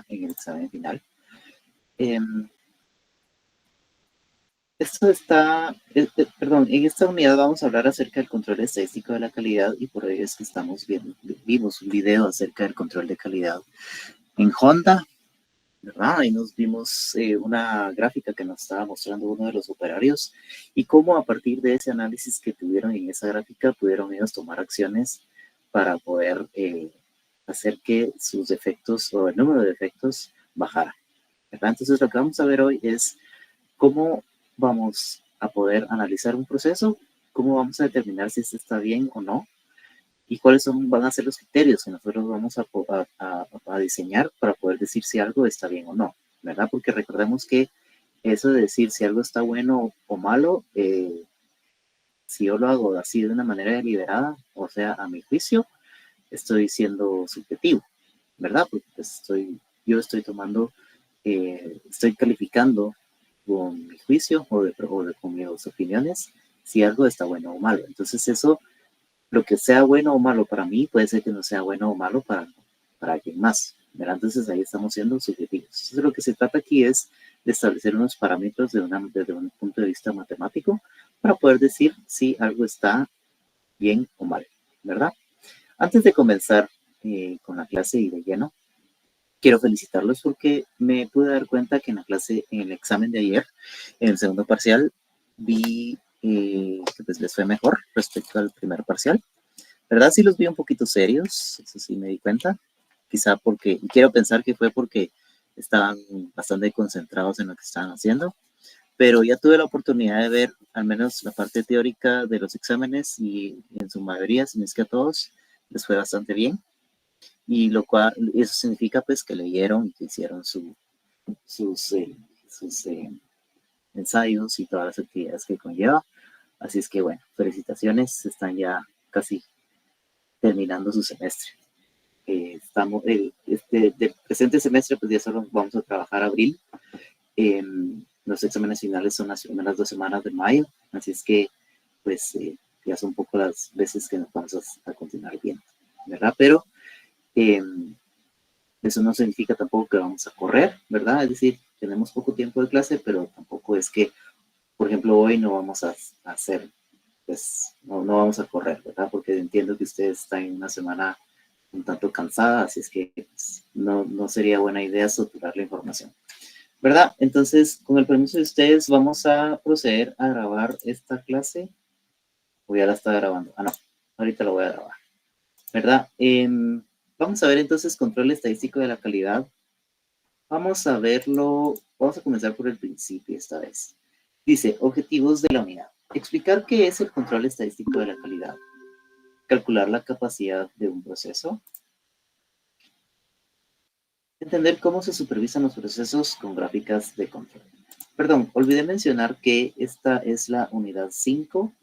en el examen final. En esta unidad vamos a hablar acerca del control estadístico de la calidad y por ello es que vimos un video acerca del control de calidad en Honda, ¿verdad? Ahí nos vimos una gráfica que nos estaba mostrando uno de los operarios y cómo a partir de ese análisis que tuvieron en esa gráfica pudieron ellos tomar acciones para poder hacer que sus defectos o el número de defectos bajara, ¿verdad? Entonces lo que vamos a ver hoy es cómo vamos a poder analizar un proceso, cómo vamos a determinar si este está bien o no, y cuáles van a ser los criterios que nosotros vamos a diseñar para poder decir si algo está bien o no, ¿verdad? Porque recordemos que eso de decir si algo está bueno o malo, si yo lo hago así de una manera deliberada, o sea, a mi juicio, estoy siendo subjetivo, ¿verdad? Porque pues, yo estoy tomando, estoy calificando con mi juicio con mis opiniones si algo está bueno o malo. Entonces eso, lo que sea bueno o malo para mí, puede ser que no sea bueno o malo para alguien más, ¿verdad? Entonces ahí estamos siendo subjetivos. Entonces lo que se trata aquí es de establecer unos parámetros desde un punto de vista matemático para poder decir si algo está bien o mal, ¿verdad? Antes de comenzar con la clase y de lleno, quiero felicitarlos porque me pude dar cuenta que en la clase, en el examen de ayer, en el segundo parcial, vi que pues les fue mejor respecto al primer parcial. ¿Verdad? Sí los vi un poquito serios, eso sí me di cuenta. Quizá porque, y quiero pensar que fue porque estaban bastante concentrados en lo que estaban haciendo, pero ya tuve la oportunidad de ver al menos la parte teórica de los exámenes y en su mayoría, si no es que a todos, les fue bastante bien. Y lo cual, eso significa pues que leyeron y que hicieron sus ensayos y todas las actividades que conlleva. Así es que bueno, felicitaciones, están ya casi terminando su semestre. Del presente semestre pues ya solo vamos a trabajar abril. Los exámenes finales son las primeras 2 semanas de mayo, así es que pues ya son un poco las veces que nos vamos a continuar viendo, ¿verdad? Pero eso no significa tampoco que vamos a correr, ¿verdad? Es decir, tenemos poco tiempo de clase, pero tampoco es que, por ejemplo, hoy no vamos a hacer, pues, no vamos a correr, ¿verdad? Porque entiendo que ustedes están en una semana un tanto cansada, así es que pues, no sería buena idea saturar la información, ¿verdad? Entonces, con el permiso de ustedes, vamos a proceder a grabar esta clase. O ya la está grabando. Ah, no, ahorita la voy a grabar, ¿verdad? Vamos a ver entonces control estadístico de la calidad. Vamos a verlo, vamos a comenzar por el principio esta vez. Dice, objetivos de la unidad. Explicar qué es el control estadístico de la calidad. Calcular la capacidad de un proceso. Entender cómo se supervisan los procesos con gráficas de control. Perdón, olvidé mencionar que esta es la unidad 5.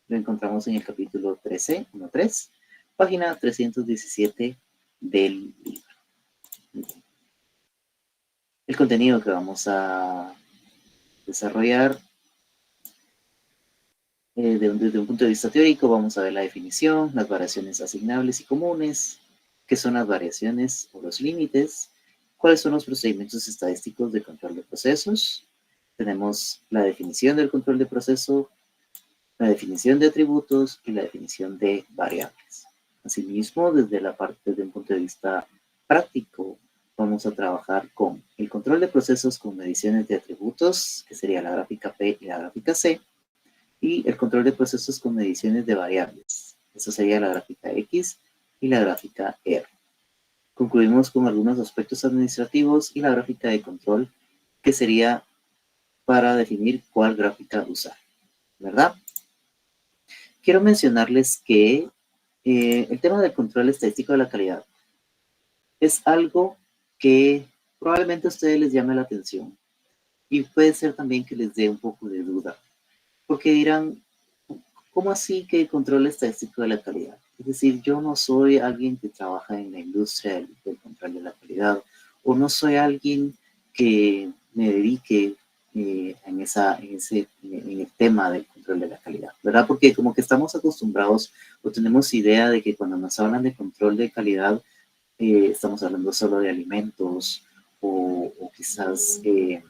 Lo encontramos en el capítulo 13, 1.3, página 317 del libro. El contenido que vamos a desarrollar desde un punto de vista teórico, vamos a ver la definición, las variaciones asignables y comunes, qué son las variaciones o los límites, cuáles son los procedimientos estadísticos de control de procesos. Tenemos la definición del control de proceso, la definición de atributos y la definición de variables. Asimismo, desde un punto de vista práctico, vamos a trabajar con el control de procesos con mediciones de atributos, que sería la gráfica P y la gráfica C, y el control de procesos con mediciones de variables. Eso sería la gráfica X y la gráfica R. Concluimos con algunos aspectos administrativos y la gráfica de control, que sería para definir cuál gráfica usar, ¿verdad? Quiero mencionarles que el tema del control estadístico de la calidad es algo que probablemente a ustedes les llame la atención y puede ser también que les dé un poco de duda, porque dirán, ¿cómo así que el control estadístico de la calidad? Es decir, yo no soy alguien que trabaja en la industria del control de la calidad, o no soy alguien que me dedique en el tema del control de la calidad, ¿verdad? Porque como que estamos acostumbrados o tenemos idea de que cuando nos hablan de control de calidad, estamos hablando solo de alimentos quizás de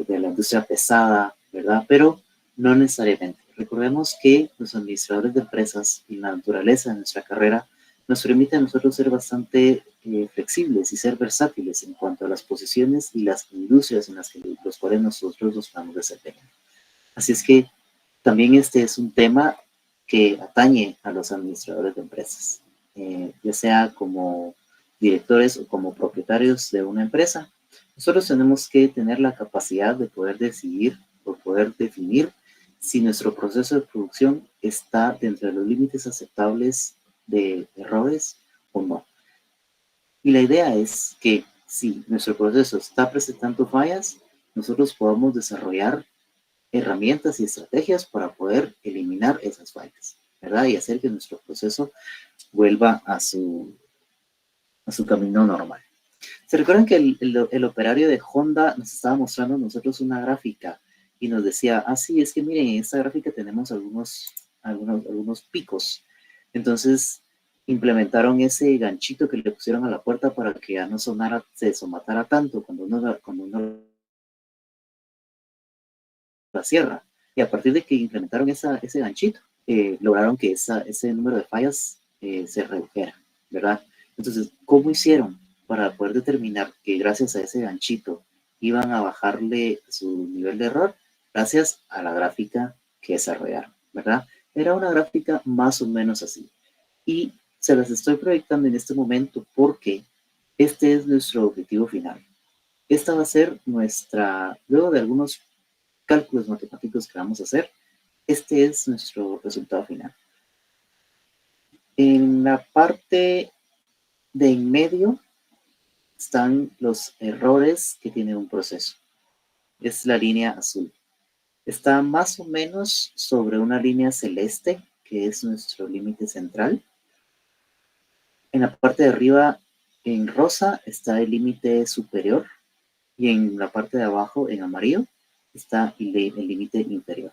la industria pesada, ¿verdad? Pero no necesariamente. Recordemos que los administradores de empresas y la naturaleza de nuestra carrera nos permite a nosotros ser bastante flexibles y ser versátiles en cuanto a las posiciones y las industrias en las que los cuales nosotros nos vamos desempeñando. Así es que también este es un tema que atañe a los administradores de empresas, ya sea como directores o como propietarios de una empresa. Nosotros tenemos que tener la capacidad de poder decidir o poder definir si nuestro proceso de producción está dentro de los límites aceptables de errores o no. Y la idea es que si nuestro proceso está presentando fallas, nosotros podamos desarrollar herramientas y estrategias para poder eliminar esas fallas, ¿verdad? Y hacer que nuestro proceso vuelva a su camino normal. ¿Se recuerdan que el operario de Honda nos estaba mostrando a nosotros una gráfica y nos decía, ah, sí, es que miren, en esta gráfica tenemos algunos picos? Entonces implementaron ese ganchito que le pusieron a la puerta para que ya no sonara, se desomatara tanto cuando uno la cierra. Y a partir de que implementaron ese ganchito, lograron que ese número de fallas se redujera, ¿verdad? Entonces, ¿cómo hicieron para poder determinar que gracias a ese ganchito iban a bajarle su nivel de error? Gracias a la gráfica que desarrollaron, ¿verdad? Era una gráfica más o menos así. Y se las estoy proyectando en este momento porque este es nuestro objetivo final. Esta va a ser luego de algunos cálculos matemáticos que vamos a hacer, este es nuestro resultado final. En la parte de en medio están los errores que tiene un proceso. Es la línea azul. Está más o menos sobre una línea celeste, que es nuestro límite central. En la parte de arriba, en rosa, está el límite superior. Y en la parte de abajo, en amarillo, está el límite inferior.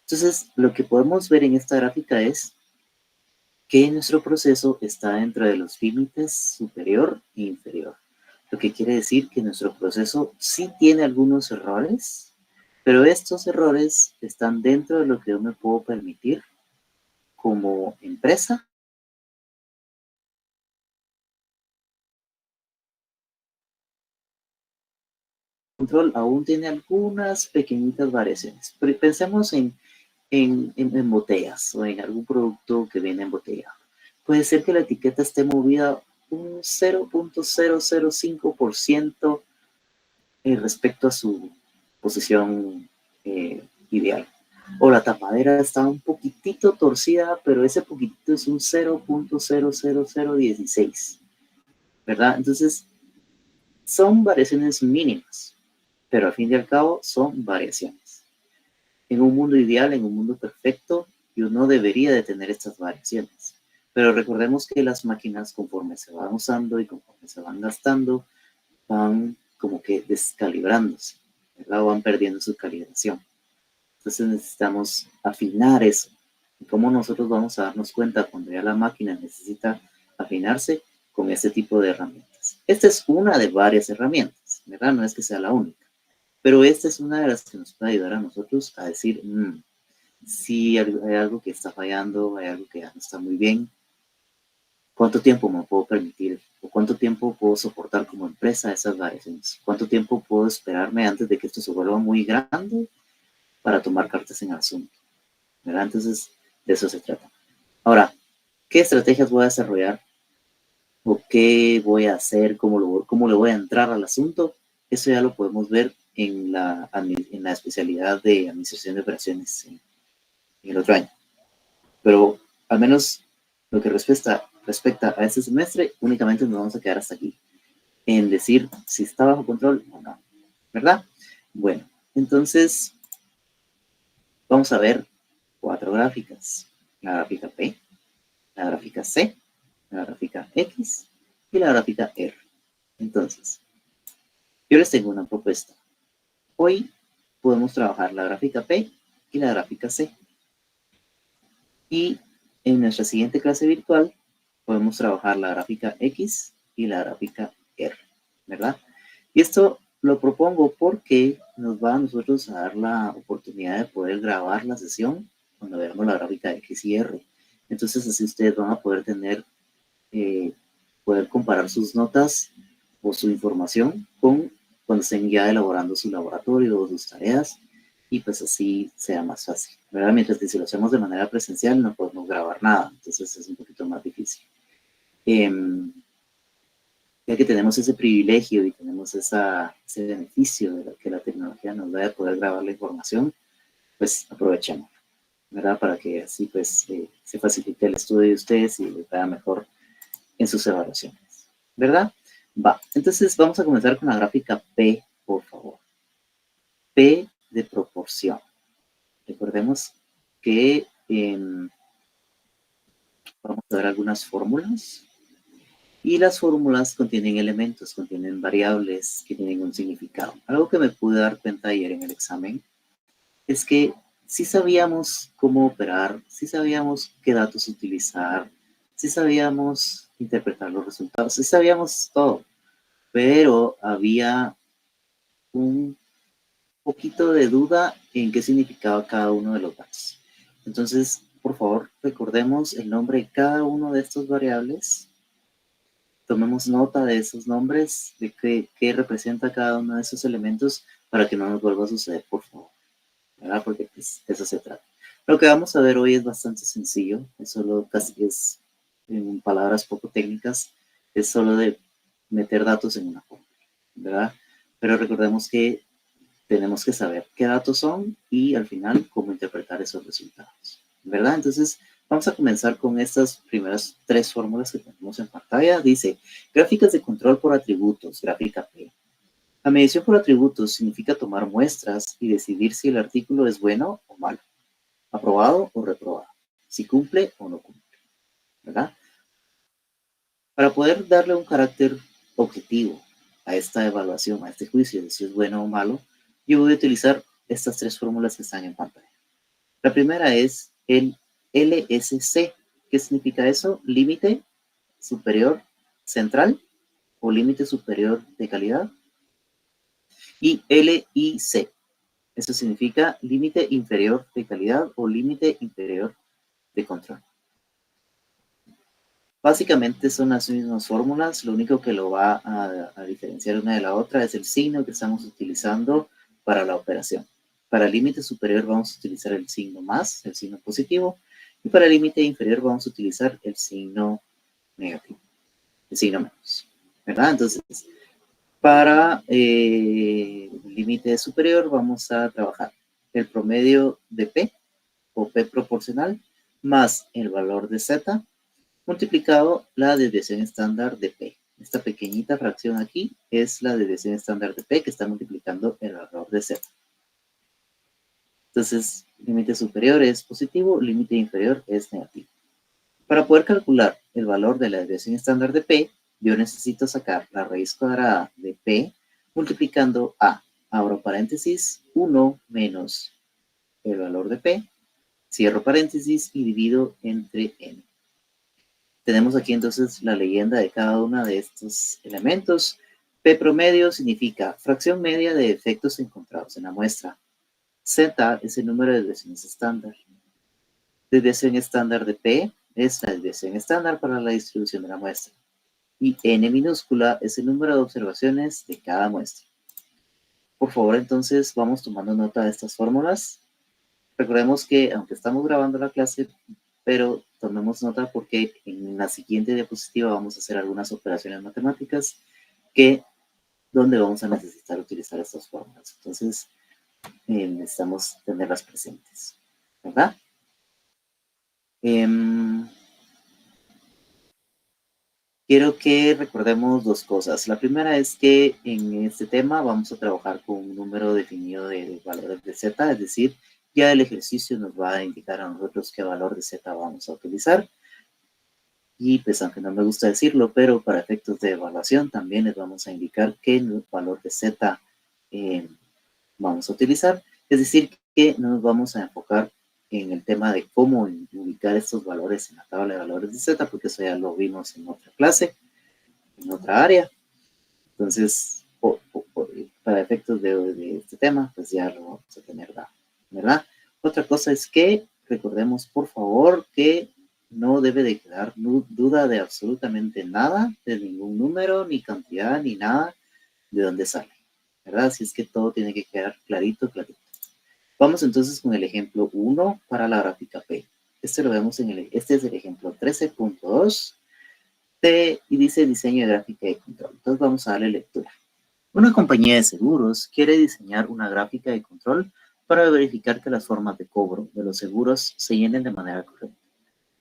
Entonces, lo que podemos ver en esta gráfica es que nuestro proceso está entre los límites superior e inferior. Lo que quiere decir que nuestro proceso sí tiene algunos errores, pero estos errores están dentro de lo que yo me puedo permitir como empresa. El control aún tiene algunas pequeñitas variaciones. Pero pensemos en botellas o en algún producto que viene en botella. Puede ser que la etiqueta esté movida un 0.005% respecto a su posición ideal. O la tapadera está un poquitito torcida, pero ese poquitito es un 0.00016, ¿verdad? Entonces, son variaciones mínimas, pero al fin y al cabo son variaciones. En un mundo ideal, en un mundo perfecto, yo no debería de tener estas variaciones. Pero recordemos que las máquinas, conforme se van usando y conforme se van gastando, van como que descalibrándose, ¿verdad? O van perdiendo su calibración. Entonces necesitamos afinar eso. ¿Y cómo nosotros vamos a darnos cuenta cuando ya la máquina necesita afinarse? Con este tipo de herramientas. Esta es una de varias herramientas, ¿verdad? No es que sea la única. Pero esta es una de las que nos puede ayudar a nosotros a decir, si hay algo que está fallando, hay algo que ya no está muy bien, ¿cuánto tiempo me puedo permitir o cuánto tiempo puedo soportar como empresa esas variaciones? ¿Cuánto tiempo puedo esperarme antes de que esto se vuelva muy grande para tomar cartas en el asunto? ¿Verdad? Entonces, de eso se trata. Ahora, ¿qué estrategias voy a desarrollar? ¿O qué voy a hacer? ¿Cómo le voy a entrar al asunto? Eso ya lo podemos ver en la especialidad de Administración de Operaciones en el otro año. Pero al menos lo que respecta a este semestre, únicamente nos vamos a quedar hasta aquí, en decir si está bajo control o no, ¿verdad? Bueno, entonces vamos a ver 4 gráficas. La gráfica P, la gráfica C, la gráfica X y la gráfica R. Entonces, yo les tengo una propuesta. Hoy podemos trabajar la gráfica P y la gráfica C. Y en nuestra siguiente clase virtual podemos trabajar la gráfica X y la gráfica R, ¿verdad? Y esto lo propongo porque nos va a nosotros a dar la oportunidad de poder grabar la sesión cuando veamos la gráfica de X y R. Entonces así ustedes van a poder tener, poder comparar sus notas o su información con cuando estén ya elaborando su laboratorio o sus tareas, y pues así sea más fácil, ¿verdad? Mientras que si lo hacemos de manera presencial no podemos grabar nada, entonces es un poquito más difícil. Ya que tenemos ese privilegio y tenemos ese beneficio de que la tecnología nos da de poder grabar la información, pues aprovechemos, ¿verdad? Para que así pues se facilite el estudio de ustedes y les vaya mejor en sus evaluaciones, ¿verdad? Va, entonces vamos a comenzar con la gráfica P, por favor. P de proporción. Recordemos que vamos a ver algunas fórmulas. Y las fórmulas contienen elementos, contienen variables que tienen un significado. Algo que me pude dar cuenta ayer en el examen es que sí sabíamos cómo operar, sí sabíamos qué datos utilizar, sí sabíamos interpretar los resultados, sí sabíamos todo, pero había un poquito de duda en qué significaba cada uno de los datos. Entonces, por favor, recordemos el nombre de cada uno de estos variables. Tomemos nota de esos nombres, de qué representa cada uno de esos elementos para que no nos vuelva a suceder, por favor, ¿verdad? Porque pues, eso se trata. Lo que vamos a ver hoy es bastante sencillo, es solo casi es, en palabras poco técnicas, es solo de meter datos en una fórmula, ¿verdad? Pero recordemos que tenemos que saber qué datos son y al final cómo interpretar esos resultados, ¿verdad? Entonces, vamos a comenzar con estas primeras tres fórmulas que tenemos en pantalla. Dice, gráficas de control por atributos, gráfica P. La medición por atributos significa tomar muestras y decidir si el artículo es bueno o malo, aprobado o reprobado, si cumple o no cumple, ¿verdad? Para poder darle un carácter objetivo a esta evaluación, a este juicio de si es bueno o malo, yo voy a utilizar estas tres fórmulas que están en pantalla. La primera es el LSC. ¿Qué significa eso? Límite superior central o límite superior de calidad. Y LIC. Eso significa límite inferior de calidad o límite inferior de control. Básicamente son las mismas fórmulas, lo único que lo va a diferenciar una de la otra es el signo que estamos utilizando para la operación. Para el límite superior vamos a utilizar el signo más, el signo positivo, y para el límite inferior vamos a utilizar el signo negativo, el signo menos, ¿verdad? Entonces, para el límite superior vamos a trabajar el promedio de P o P proporcional más el valor de Z multiplicado la desviación estándar de P. Esta pequeñita fracción aquí es la desviación estándar de P que está multiplicando el valor de Z. Entonces, límite superior es positivo, límite inferior es negativo. Para poder calcular el valor de la desviación estándar de P, yo necesito sacar la raíz cuadrada de P multiplicando a, abro paréntesis, 1 menos el valor de P, cierro paréntesis y divido entre N. Tenemos aquí entonces la leyenda de cada uno de estos elementos. P promedio significa fracción media de efectos encontrados en la muestra. Z es el número de desviaciones estándar. Desviación estándar de P es la desviación estándar para la distribución de la muestra. Y N minúscula es el número de observaciones de cada muestra. Por favor, entonces, vamos tomando nota de estas fórmulas. Recordemos que, aunque estamos grabando la clase, pero tomemos nota porque en la siguiente diapositiva vamos a hacer algunas operaciones matemáticas donde vamos a necesitar utilizar estas fórmulas. Entonces, necesitamos tenerlas presentes, ¿verdad? Quiero que recordemos dos cosas. La primera es que en este tema vamos a trabajar con un número definido de valores de Z, es decir, ya el ejercicio nos va a indicar a nosotros qué valor de Z vamos a utilizar. Y pues aunque no me gusta decirlo, pero para efectos de evaluación también les vamos a indicar qué valor de Z vamos a utilizar. Es decir, que no nos vamos a enfocar en el tema de cómo ubicar estos valores en la tabla de valores de Z, porque eso ya lo vimos en otra clase, en otra área. Entonces, para efectos de este tema, pues ya lo vamos a tener dado, ¿verdad? Otra cosa es que recordemos, por favor, que no debe de quedar duda de absolutamente nada, de ningún número, ni cantidad, ni nada de dónde sale, ¿verdad? Así es que todo tiene que quedar clarito, clarito. Vamos entonces con el ejemplo 1 para la gráfica P. Este lo vemos este es el ejemplo 13.2 y dice diseño de gráfica de control. Entonces vamos a darle lectura. Una compañía de seguros quiere diseñar una gráfica de control para verificar que las formas de cobro de los seguros se llenen de manera correcta.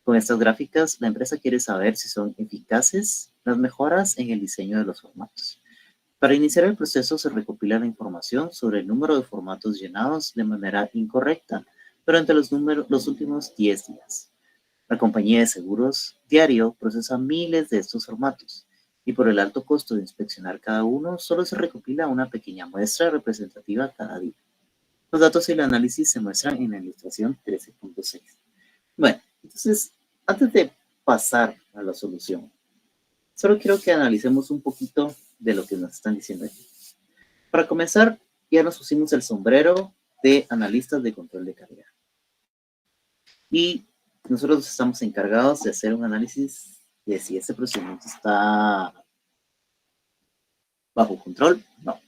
Con estas gráficas, la empresa quiere saber si son eficaces las mejoras en el diseño de los formatos. Para iniciar el proceso se recopila la información sobre el número de formatos llenados de manera incorrecta durante los últimos 10 días. La compañía de seguros diario procesa miles de estos formatos y por el alto costo de inspeccionar cada uno, solo se recopila una pequeña muestra representativa cada día. Los datos y el análisis se muestran en la ilustración 13.6. Bueno, entonces, antes de pasar a la solución, solo quiero que analicemos un poquito de lo que nos están diciendo aquí. Para comenzar, ya nos pusimos el sombrero de analistas de control de calidad. Y nosotros estamos encargados de hacer un análisis de si ese procedimiento está bajo control o no.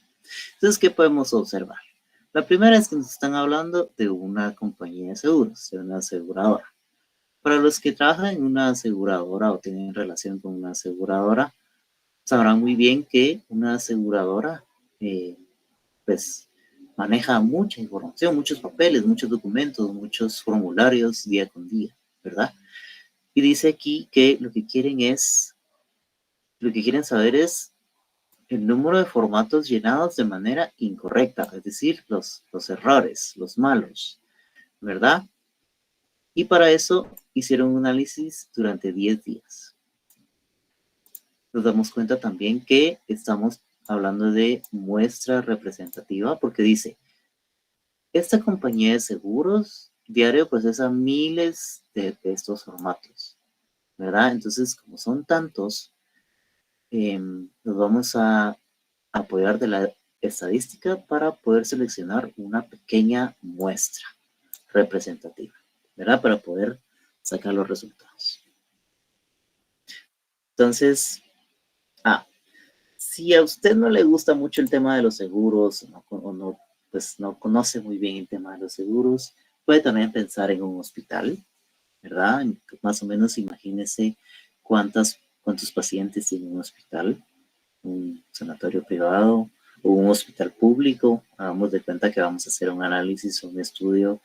Entonces, ¿qué podemos observar? La primera es que nos están hablando de una compañía de seguros, de una aseguradora. Para los que trabajan en una aseguradora o tienen relación con una aseguradora, sabrán muy bien que una aseguradora, pues, maneja mucha información, muchos papeles, muchos documentos, muchos formularios día con día, ¿verdad? Y dice aquí que lo que quieren saber es el número de formatos llenados de manera incorrecta, es decir, los errores, los malos, ¿verdad? Y para eso hicieron un análisis durante 10 días. Nos damos cuenta también que estamos hablando de muestra representativa porque dice, esta compañía de seguros diario procesa miles de estos formatos, ¿verdad? Entonces, como son tantos, nos vamos a apoyar de la estadística para poder seleccionar una pequeña muestra representativa, ¿verdad? Para poder sacar los resultados. Entonces, si a usted no le gusta mucho el tema de los seguros pues no conoce muy bien el tema de los seguros, puede también pensar en un hospital, ¿verdad? Más o menos imagínese cuántos pacientes tiene un hospital, un sanatorio privado o un hospital público. Hagamos de cuenta que vamos a hacer un análisis o un estudio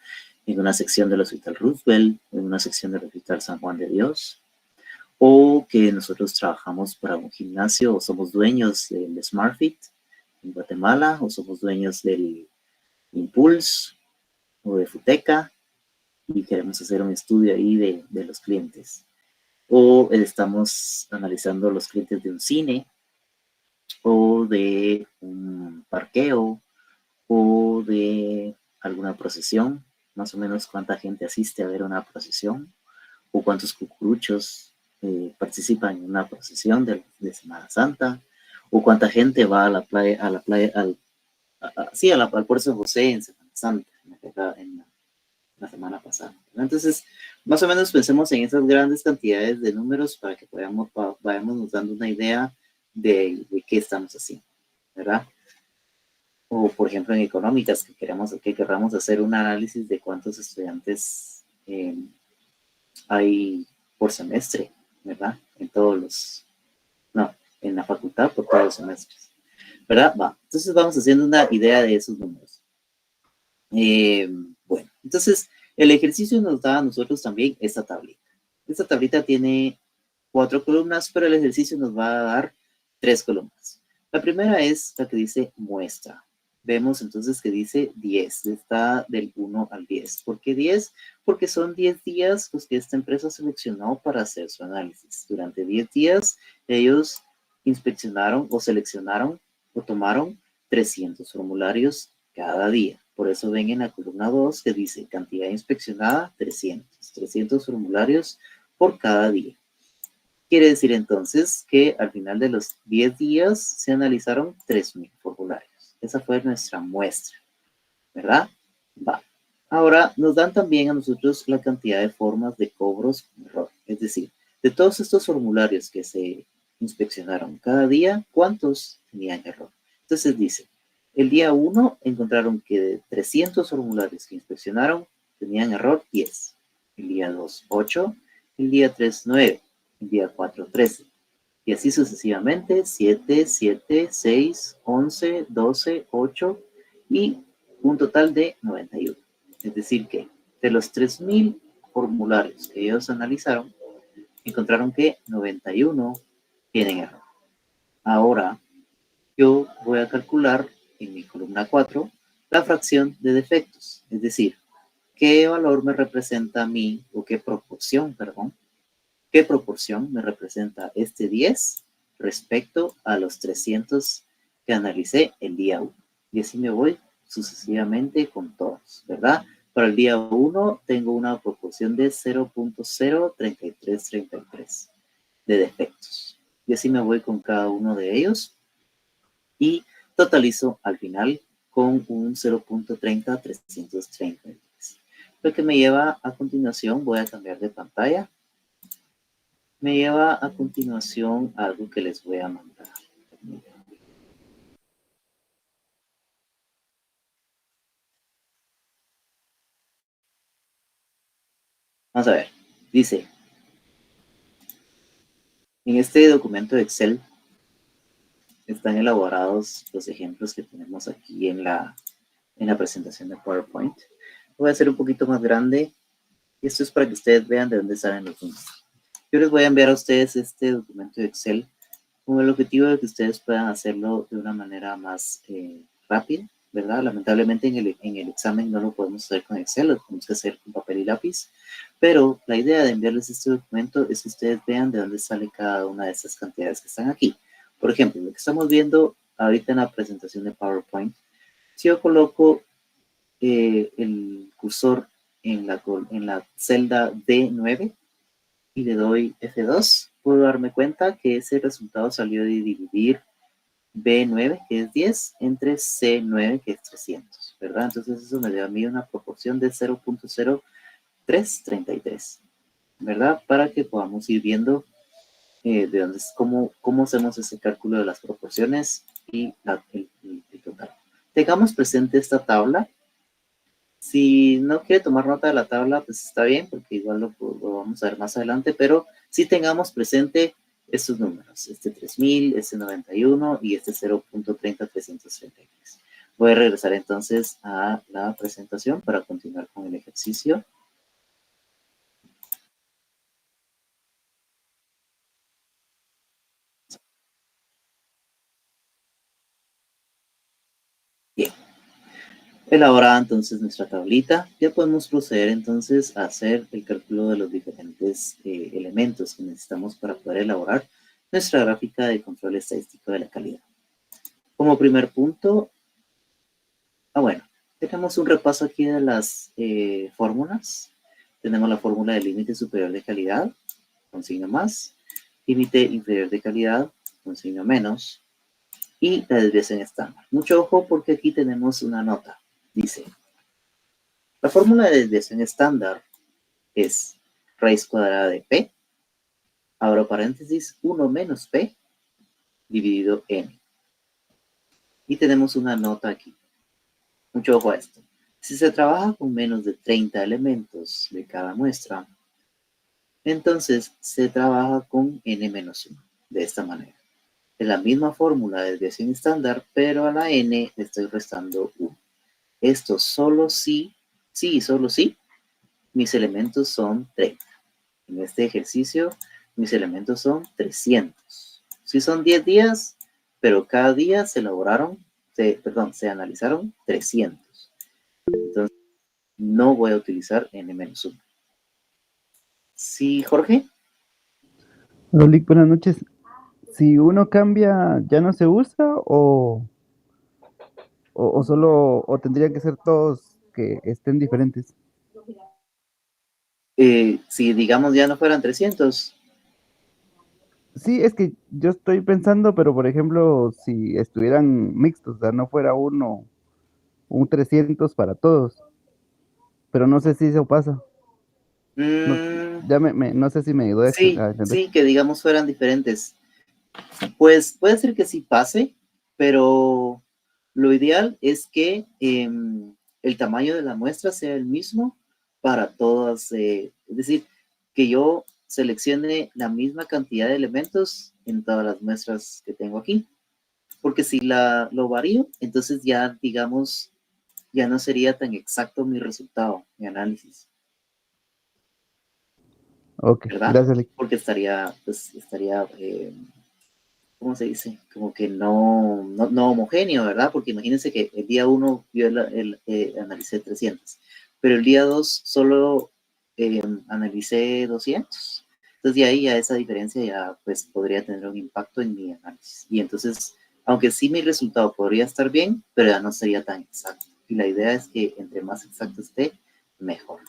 en una sección del Hospital Roosevelt, en una sección del Hospital San Juan de Dios, o que nosotros trabajamos para un gimnasio o somos dueños del SmartFit en Guatemala, o somos dueños del Impulse o de Futeca y queremos hacer un estudio ahí de los clientes. O estamos analizando los clientes de un cine o de un parqueo o de alguna procesión, más o menos cuánta gente asiste a ver una procesión o cuántos cucuruchos participan en una procesión de Semana Santa, o cuánta gente va a la playa, al Puerto de José en Semana Santa, en la semana pasada. Entonces, más o menos pensemos en esas grandes cantidades de números para que vayamos nos dando una idea de qué estamos haciendo, ¿verdad? O, por ejemplo, en económicas, que queramos hacer un análisis de cuántos estudiantes hay por semestre, ¿verdad? En la facultad por todos los semestres, ¿verdad? Entonces vamos haciendo una idea de esos números. Bueno, entonces el ejercicio nos da a nosotros también esta tablita. Esta tablita tiene 4 columnas, pero el ejercicio nos va a dar 3 columnas. La primera es la que dice muestra. Vemos entonces que dice 10, está del 1 al 10. ¿Por qué 10? Porque son 10 días los que esta empresa seleccionó para hacer su análisis. Durante 10 días ellos inspeccionaron o seleccionaron o tomaron 300 formularios cada día. Por eso ven en la columna 2 que dice cantidad inspeccionada 300 formularios por cada día. Quiere decir entonces que al final de los 10 días se analizaron 3.000 formularios. Esa fue nuestra muestra, ¿verdad? Va. Ahora nos dan también a nosotros la cantidad de formas de cobros con error. Es decir, de todos estos formularios que se inspeccionaron cada día, ¿cuántos tenían error? Entonces dice, el día 1 encontraron que de 300 formularios que inspeccionaron, tenían error 10. El día 2, 8. El día 3, 9. El día 4, 13. Y así sucesivamente, 7, 7, 6, 11, 12, 8 y un total de 91. Es decir que de los 3000 formularios que ellos analizaron, encontraron que 91 tienen error. Ahora, yo voy a calcular en mi columna 4 la fracción de defectos, es decir, qué valor me representa a mí, o qué proporción, perdón, qué proporción me representa este 10 respecto a los 300 que analicé el día 1. Y así me voy sucesivamente con todos, ¿verdad? Para el día 1 tengo una proporción de 0.03333 de defectos. Y así me voy con cada uno de ellos y totalizo al final con un 0.30333. Lo que me lleva a continuación, voy a cambiar de pantalla, me lleva a continuación a algo que les voy a mandar. Vamos a ver, dice, en este documento de Excel están elaborados los ejemplos que tenemos aquí en la presentación de PowerPoint. Voy a hacer un poquito más grande y esto es para que ustedes vean de dónde salen los números. Yo les voy a enviar a ustedes este documento de Excel con el objetivo de que ustedes puedan hacerlo de una manera más rápida, ¿verdad? Lamentablemente en el examen no lo podemos hacer con Excel, lo tenemos que hacer con papel y lápiz, pero la idea de enviarles este documento es que ustedes vean de dónde sale cada una de estas cantidades que están aquí. Por ejemplo, lo que estamos viendo ahorita en la presentación de PowerPoint, si yo coloco el cursor en la celda D9 y le doy F2, puedo darme cuenta que ese resultado salió de dividir B9, que es 10, entre C9, que es 300, ¿verdad? Entonces eso me da a mí una proporción de 0.0333, ¿verdad? Para que podamos ir viendo de dónde es, cómo hacemos ese cálculo de las proporciones y el total. Tengamos presente esta tabla. Si no quiere tomar nota de la tabla, pues está bien, porque igual lo vamos a ver más adelante, pero sí tengamos presente estos números, este 3000, este 91 y este 0.30333. Voy a regresar entonces a la presentación para continuar con el ejercicio. Bien. Elaborada entonces nuestra tablita, ya podemos proceder entonces a hacer el cálculo de los diferentes elementos que necesitamos para poder elaborar nuestra gráfica de control estadístico de la calidad. Como primer punto, bueno, tenemos un repaso aquí de las fórmulas. Tenemos la fórmula del límite superior de calidad, con signo más, límite inferior de calidad, con signo menos, y la desviación estándar. Mucho ojo porque aquí tenemos una nota. Dice, la fórmula de desviación estándar es raíz cuadrada de P, abro paréntesis, 1 menos P, dividido N. Y tenemos una nota aquí. Mucho ojo a esto. Si se trabaja con menos de 30 elementos de cada muestra, entonces se trabaja con n-1, de esta manera. Es la misma fórmula de desviación estándar, pero a la n le estoy restando 1. Esto solo si, sí y solo si, mis elementos son 30. En este ejercicio, mis elementos son 300. Si son 10 días, pero cada día se analizaron 300. Entonces, no voy a utilizar n-1. ¿Sí, Jorge? Hola, buenas noches. Si uno cambia, ¿ya no se usa o solo, o tendrían que ser todos que estén diferentes? Si digamos ya no fueran 300, Sí, es que yo estoy pensando, pero por ejemplo, si estuvieran mixtos, o sea, no fuera un 300 para todos, pero no sé si eso pasa. No, Mm, no sé si me ayudó a sí, a entender. sí, que digamos fueran diferentes. Pues puede ser que sí pase, pero lo ideal es que el tamaño de la muestra sea el mismo para todas, es decir, que yo seleccione la misma cantidad de elementos en todas las muestras que tengo aquí, porque si lo varío, entonces ya, digamos, ya no sería tan exacto mi resultado, mi análisis, Ok, ¿verdad? gracias, Lick. Porque estaría ¿cómo se dice? Como que no homogéneo, ¿verdad? Porque imagínense que el día uno yo analicé 300, pero el día 2 solo analicé 200. Entonces de ahí a esa diferencia ya pues podría tener un impacto en mi análisis. Y entonces, aunque sí mi resultado podría estar bien, pero ya no sería tan exacto. Y la idea es que entre más exacto esté, mejor.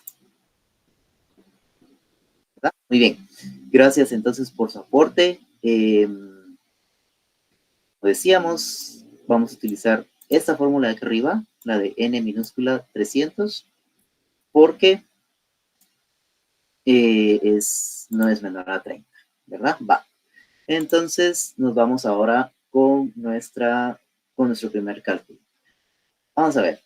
¿Verdad? Muy bien. Gracias entonces por su aporte. Como decíamos, vamos a utilizar esta fórmula de aquí arriba, la de n minúscula 300, porque no es menor a 30, ¿verdad? Va. Entonces, nos vamos ahora con nuestro primer cálculo. Vamos a ver.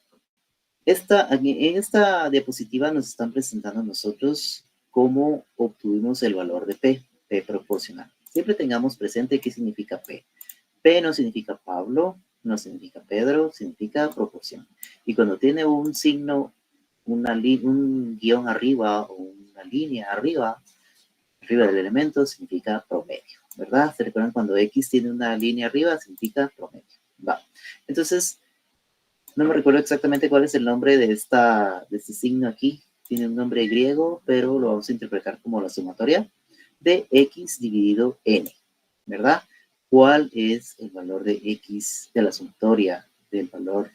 En esta diapositiva nos están presentando a nosotros cómo obtuvimos el valor de P proporcional. Siempre tengamos presente qué significa P. P no significa Pablo, no significa Pedro, significa proporción. Y cuando tiene un signo, un guión arriba o una línea arriba del elemento, significa promedio, ¿verdad? ¿Se recuerdan cuando X tiene una línea arriba? Significa promedio. Va. Entonces, no me recuerdo exactamente cuál es el nombre de este signo aquí. Tiene un nombre griego, pero lo vamos a interpretar como la sumatoria de X dividido N, ¿verdad? ¿Cuál es el valor de X de la sumatoria del valor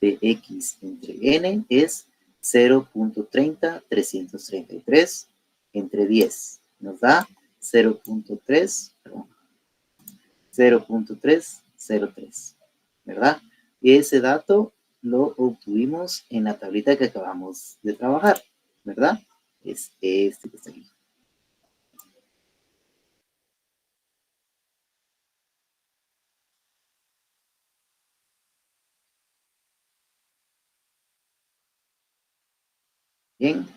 de X entre N? Es 0.30333 entre 10. Nos da 0.3, perdón, 0.303, ¿verdad? Y ese dato lo obtuvimos en la tablita que acabamos de trabajar, ¿verdad? Es este que está aquí. Bien.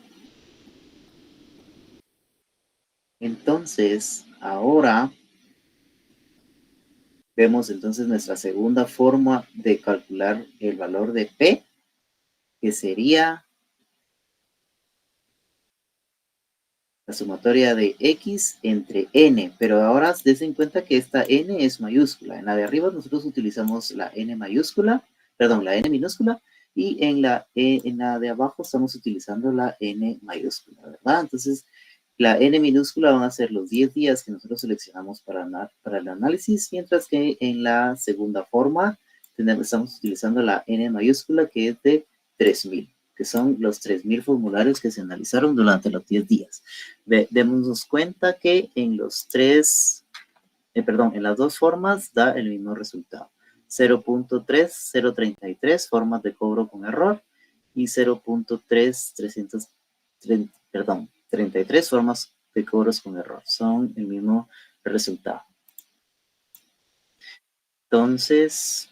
Entonces, ahora vemos entonces nuestra segunda forma de calcular el valor de P, que sería la sumatoria de X entre N, pero ahora des en cuenta que esta N es mayúscula. En la de arriba nosotros utilizamos la N mayúscula, perdón, la N minúscula, y en la de abajo estamos utilizando la N mayúscula, ¿verdad? Entonces, la N minúscula van a ser los 10 días que nosotros seleccionamos para el análisis, mientras que en la segunda forma estamos utilizando la N mayúscula, que es de 3000, que son los 3000 formularios que se analizaron durante los 10 días. Démonos cuenta que en las dos formas da el mismo resultado. 0.3033 formas de cobro con error y 33 formas de cobros con error. Son el mismo resultado. Entonces,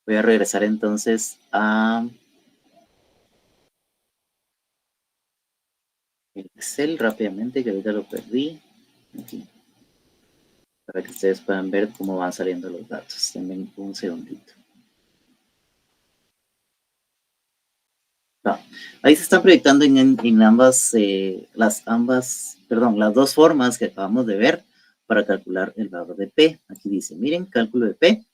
voy a regresar entonces a Excel rápidamente, que ahorita lo perdí. Aquí, para que ustedes puedan ver cómo van saliendo los datos. Denme un segundito. No. Ahí se están proyectando en las dos formas que acabamos de ver para calcular el valor de P. Aquí dice, miren, cálculo de P,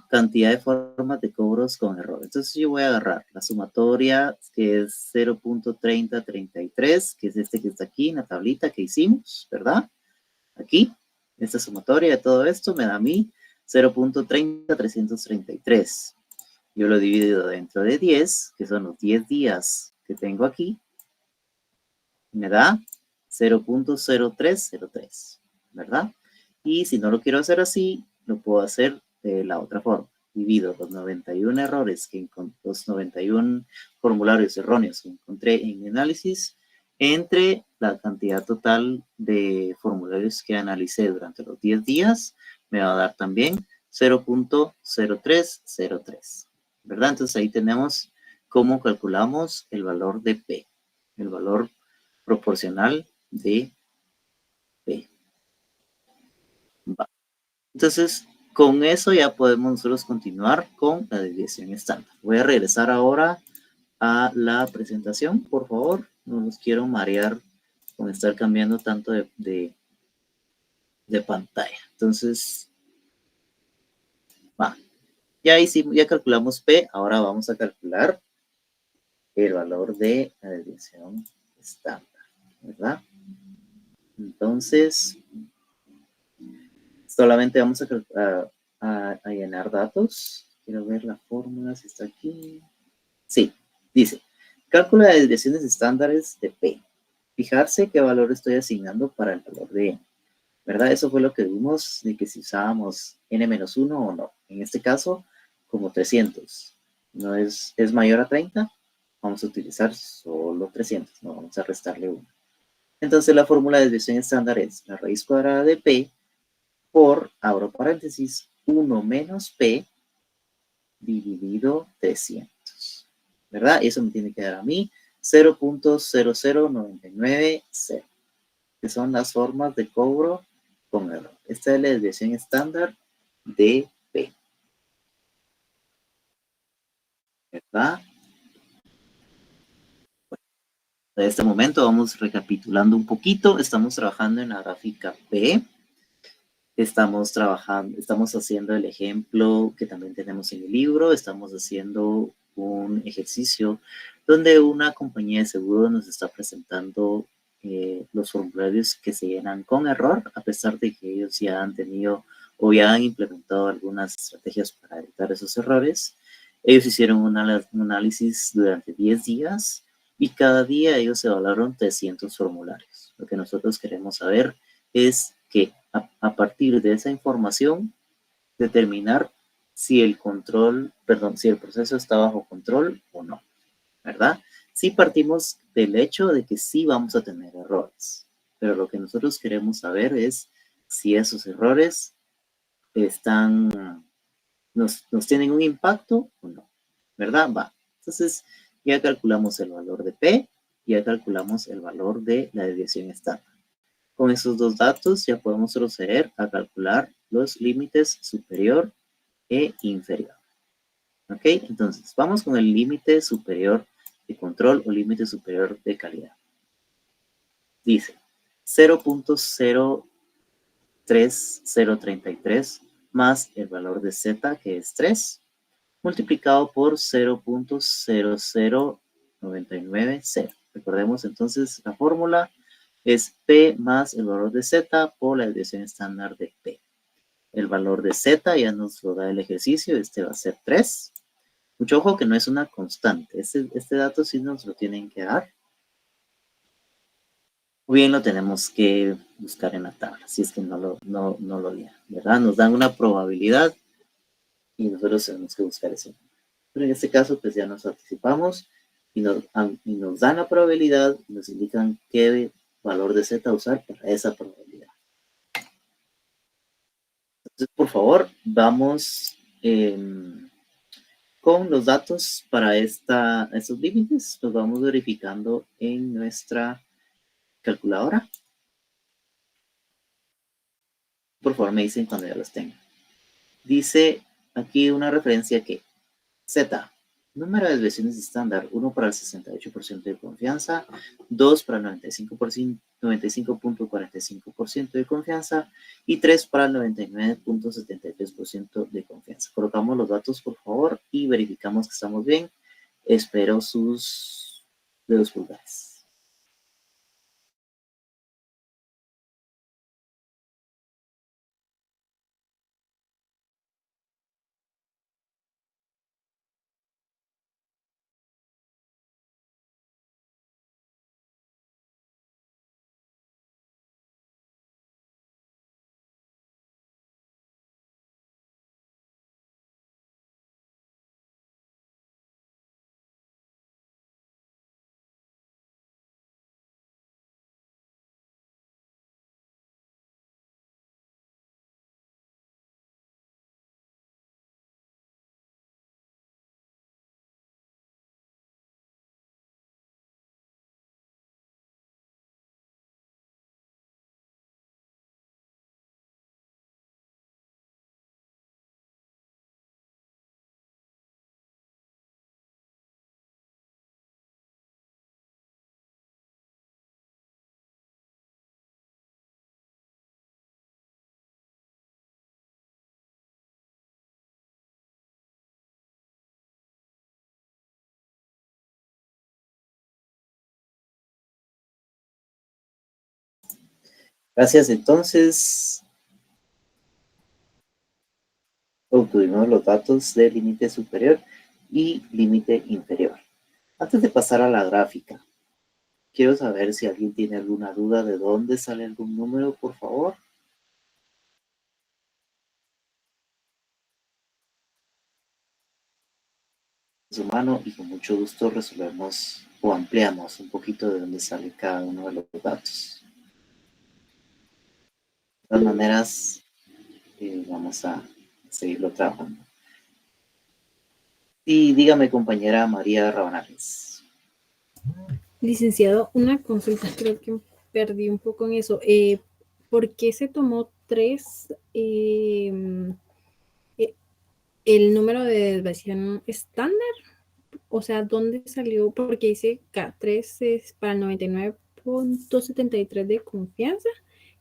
cantidad de formas de cobros con error. Entonces yo voy a agarrar la sumatoria, que es 0.3033, que es este que está aquí en la tablita que hicimos, ¿verdad? Aquí. Esta sumatoria de todo esto me da a mí 0.30333. Yo lo divido dentro de 10, que son los 10 días que tengo aquí. Me da 0.0303, ¿verdad? Y si no lo quiero hacer así, lo puedo hacer de la otra forma. Divido los 91 errores, los 91 formularios erróneos que encontré en mi análisis entre la cantidad total de formularios que analicé durante los 10 días, me va a dar también 0.0303, ¿verdad? Entonces ahí tenemos cómo calculamos el valor de P, el valor proporcional de P. Va. Entonces, con eso ya podemos nosotros continuar con la desviación estándar. Voy a regresar ahora a la presentación, por favor. No los quiero marear con estar cambiando tanto de pantalla. Entonces, va. Ya hicimos, ya calculamos P, ahora vamos a calcular el valor de la desviación estándar, ¿verdad? Entonces, solamente vamos a llenar datos. Quiero ver la fórmula, si está aquí. Sí, dice, cálculo de desviaciones estándares de P. Fijarse qué valor estoy asignando para el valor de N. ¿Verdad? Eso fue lo que vimos de que si usábamos N-1 o no. En este caso, como 300. ¿No es mayor a 30? Vamos a utilizar solo 300. No vamos a restarle 1. Entonces la fórmula de desviación estándar es la raíz cuadrada de P por, abro paréntesis, 1 menos P dividido 300, ¿verdad? Y eso me tiene que dar a mí 0.00990, que son las formas de cobro con error. Esta es la desviación estándar de P, ¿verdad? En este momento vamos recapitulando un poquito. Estamos trabajando en la gráfica P. Estamos haciendo el ejemplo que también tenemos en el libro, estamos haciendo un ejercicio donde una compañía de seguro nos está presentando los formularios que se llenan con error, a pesar de que ellos ya han tenido o ya han implementado algunas estrategias para evitar esos errores. Ellos hicieron un análisis durante 10 días y cada día ellos evaluaron 300 formularios. Lo que nosotros queremos saber es que a partir de esa información determinar si el proceso está bajo control o no, ¿verdad? Sí partimos del hecho de que sí vamos a tener errores, pero lo que nosotros queremos saber es si esos errores nos tienen un impacto o no, ¿verdad? Va. Entonces, ya calculamos el valor de P, ya calculamos el valor de la desviación estándar. Con esos dos datos ya podemos proceder a calcular los límites superior e inferior. ¿Ok? Entonces, vamos con el límite superior de control o límite superior de calidad. Dice 0.03033 más el valor de Z, que es 3, multiplicado por 0.00990. Recordemos entonces la fórmula es P más el valor de Z por la desviación estándar de P. El valor de Z ya nos lo da el ejercicio, este va a ser 3. Mucho ojo que no es una constante, este dato sí nos lo tienen que dar. O bien lo tenemos que buscar en la tabla, si es que no lo dieron, ¿verdad? Nos dan una probabilidad y nosotros tenemos que buscar eso. Pero en este caso, pues ya nos anticipamos y nos dan la probabilidad y nos indican qué valor de Z usar para esa probabilidad. Entonces, por favor, vamos con los datos para estos límites. Los vamos verificando en nuestra calculadora. Por favor, me dicen cuando ya los tengan. Dice aquí una referencia que Z, número de desviaciones estándar, 1 para el 68% de confianza, 2 para el 95.45% de confianza y 3 para el 99.73% de confianza. Colocamos los datos, por favor, y verificamos que estamos bien. Espero sus dedos pulgares. Gracias, entonces obtuvimos los datos del límite superior y límite inferior. Antes de pasar a la gráfica, quiero saber si alguien tiene alguna duda de dónde sale algún número, por favor. Su mano y con mucho gusto resolvemos o ampliamos un poquito de dónde sale cada uno de los datos. De todas maneras, vamos a seguirlo trabajando. Y dígame, compañera María Rabanales. Licenciado, una consulta, creo que perdí un poco en eso. ¿Por qué se tomó 3 el número de desviación estándar? O sea, ¿dónde salió? Porque dice K3 es para el 99.73 de confianza.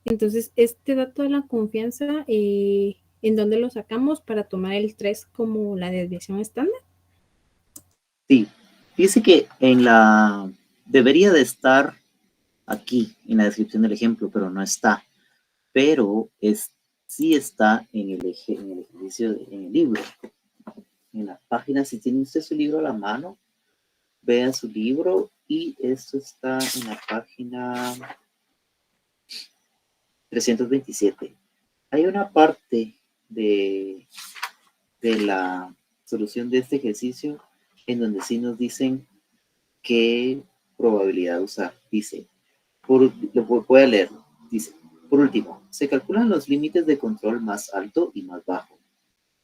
Entonces, este dato de la confianza, ¿en dónde lo sacamos para tomar el 3 como la desviación estándar? Sí, dice que debería de estar aquí en la descripción del ejemplo, pero no está. Pero sí está en el ejercicio, en el libro. En la página, si tiene usted su libro a la mano, vea su libro y esto está en la página 327. Hay una parte de la solución de este ejercicio en donde sí nos dicen qué probabilidad usar. Dice, lo voy a leer. Dice, por último, se calculan los límites de control más alto y más bajo.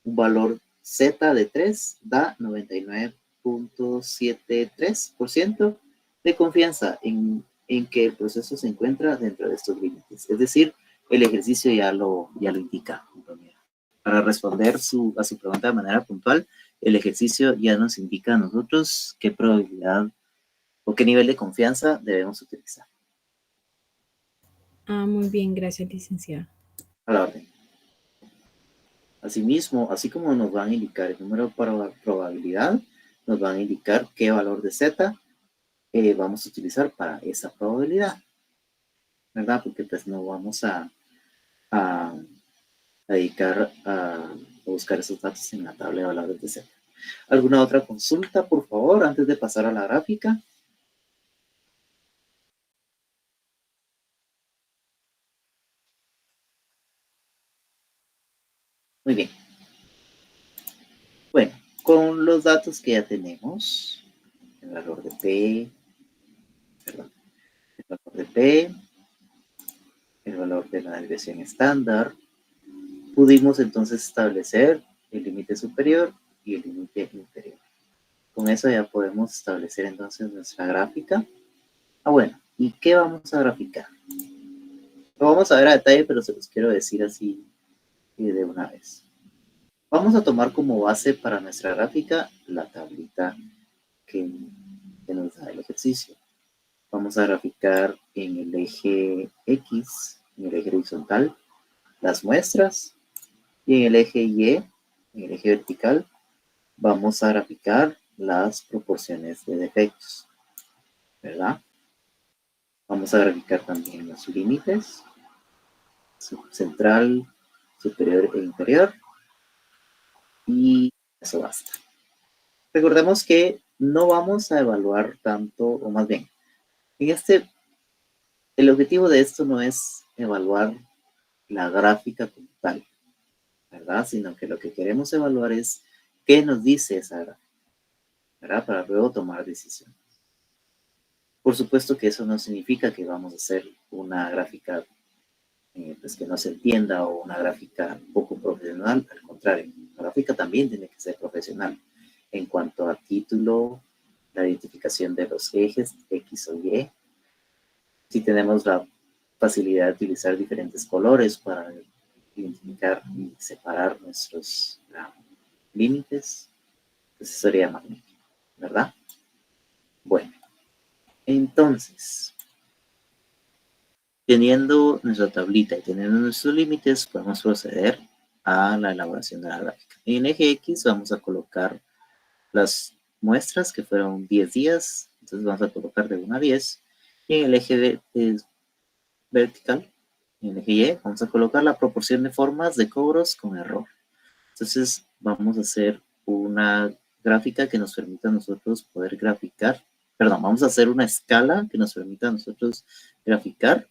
Un valor Z de 3 da 99.73% de confianza en que el proceso se encuentra dentro de estos límites. Es decir, el ejercicio ya lo indica. Para responder a su pregunta de manera puntual, el ejercicio ya nos indica a nosotros qué probabilidad o qué nivel de confianza debemos utilizar. Muy bien, gracias, licenciado. A la orden. Asimismo, así como nos van a indicar el número de probabilidad, nos van a indicar qué valor de Z vamos a utilizar para esa probabilidad, ¿verdad? Porque pues no vamos a dedicar a buscar esos datos en la tabla de valores de Z. ¿Alguna otra consulta, por favor, antes de pasar a la gráfica? Muy bien. Bueno, con los datos que ya tenemos, el valor de P, perdón, el valor de P, el valor de la desviación estándar, pudimos entonces establecer el límite superior y el límite inferior. Con eso ya podemos establecer entonces nuestra gráfica. Bueno, ¿y qué vamos a graficar? Lo vamos a ver a detalle, pero se los quiero decir así de una vez. Vamos a tomar como base para nuestra gráfica la tablita que nos da el ejercicio. Vamos a graficar en el eje X, en el eje horizontal, las muestras, y en el eje Y, en el eje vertical, vamos a graficar las proporciones de defectos, ¿verdad? Vamos a graficar también los límites, central, superior e inferior, y eso basta. Recordemos que no vamos a evaluar tanto, o más bien, el objetivo de esto no es evaluar la gráfica como tal, ¿verdad? Sino que lo que queremos evaluar es qué nos dice esa gráfica, ¿verdad? Para luego tomar decisiones. Por supuesto que eso no significa que vamos a hacer una gráfica pues que no se entienda o una gráfica poco profesional. Al contrario, la gráfica también tiene que ser profesional en cuanto a título, la identificación de los ejes X o Y. Si tenemos la facilidad de utilizar diferentes colores para identificar y separar nuestros límites, pues eso sería magnífico, ¿verdad? Bueno, entonces, teniendo nuestra tablita y teniendo nuestros límites, podemos proceder a la elaboración de la gráfica. En eje X vamos a colocar las muestras que fueron 10 días, entonces vamos a colocar de 1 a 10. Y en el eje vertical en el eje Y, vamos a colocar la proporción de formas de cobros con error. Entonces, vamos a hacer una gráfica que nos permita a nosotros poder graficar, perdón, vamos a hacer una escala que nos permita a nosotros graficar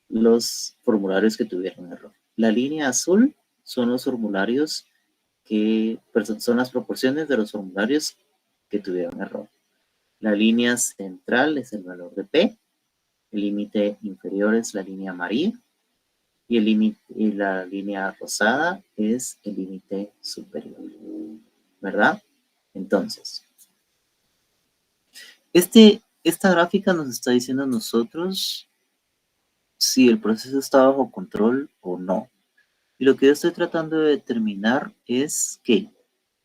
los formularios que tuvieron error. La línea azul son los formularios son las proporciones de los formularios que tuvieron error. La línea central es el valor de P, el límite inferior es la línea amarilla y la línea rosada es el límite superior, ¿verdad? Entonces, esta gráfica nos está diciendo a nosotros si el proceso está bajo control o no. Y lo que yo estoy tratando de determinar es que,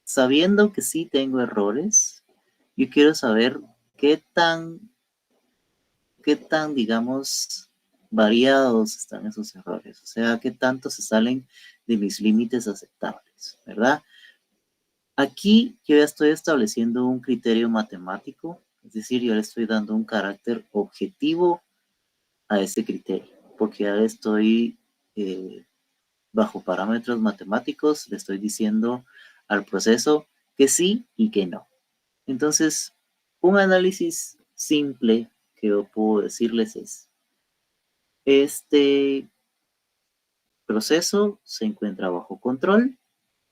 sabiendo que sí tengo errores, yo quiero saber qué tan, digamos, variados están esos errores. O sea, qué tanto se salen de mis límites aceptables, ¿verdad? Aquí yo ya estoy estableciendo un criterio matemático, es decir, yo le estoy dando un carácter objetivo a ese criterio, porque ya le estoy, bajo parámetros matemáticos, le estoy diciendo al proceso que sí y que no. Entonces, un análisis simple que yo puedo decirles es, este proceso se encuentra bajo control